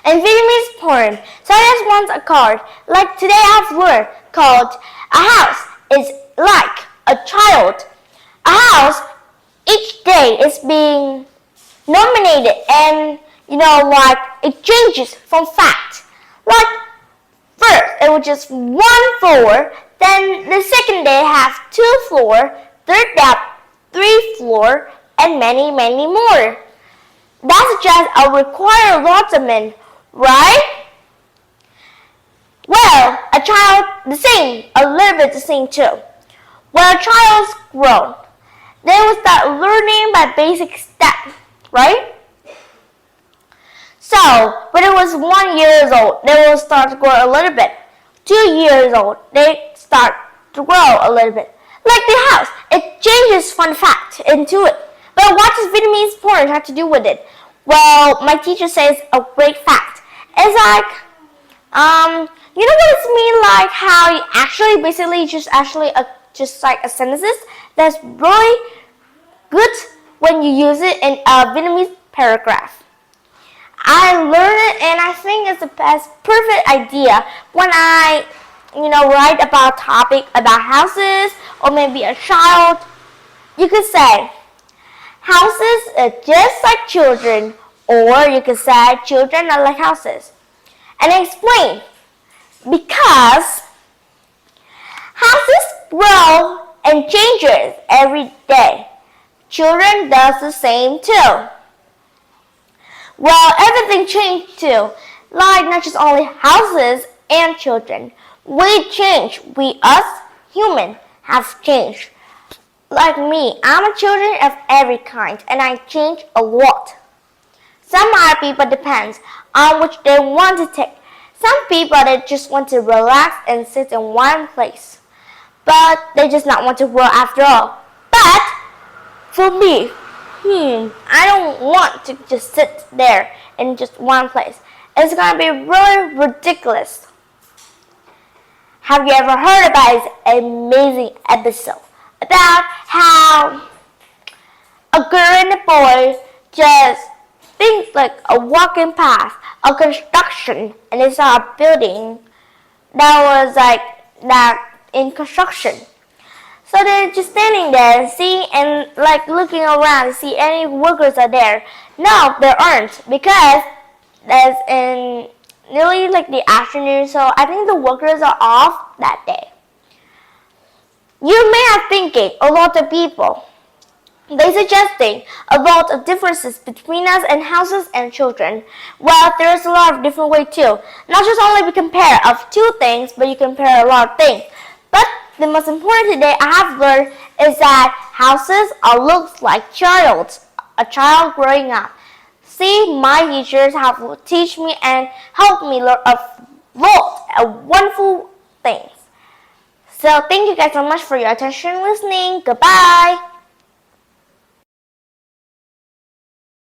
In Vietnamese poem, science wants a card, like today I've learned, called a house is like a child. A house each day is being nominated and like it changes from fact. Like first it was just 1 floor, then the second day have 2 floors, third day 3 floors, and many more. That's just a required allotment, right? Well, a child the same, a little bit the same too. When a child's grown, they will start learning by basic steps, right? So, when it was 1 year old, they will start to grow a little bit. 2 years old, they start to grow a little bit. Like the house, it changes from fact into it. But what does Vietnamese poem have to do with it? Well, my teacher says a great fact. It's like, you know what it means? Like how you actually basically just like a sentences that's really good when you use it in a Vietnamese paragraph. I learned it and I think it's the best perfect idea when I write about a topic about houses or maybe a child. You could say houses are just like children, or you could say children are like houses. And explain, because houses grow and changes every day. Children does the same too. Well, everything changed too. Like not just only houses and children. We change. We, us, human, have changed. Like me, I'm a children of every kind and I change a lot. Some other people depends on which they want to take. Some people they just want to relax and sit in one place. But they just not want to grow after all. But for me, I don't want to just sit there in just one place. It's gonna be really ridiculous. Have you ever heard about this amazing episode about how a girl and a boy just think like a walking path, a construction, and they saw a building that was like that in construction. So they're just standing there and see and like looking around to see any workers are there. No, there aren't, because that's in nearly like the afternoon, so I think the workers are off that day. You may have thinking a lot of people. They suggesting a lot of differences between us and houses and children. Well, there's a lot of different way too. Not just only we compare of two things, but you compare a lot of things. But the most important today I have learned is that houses are looks like a child growing up. See, my teachers have teach me and helped me learn a lot of wonderful things. So thank you guys so much for your attention and listening. Goodbye.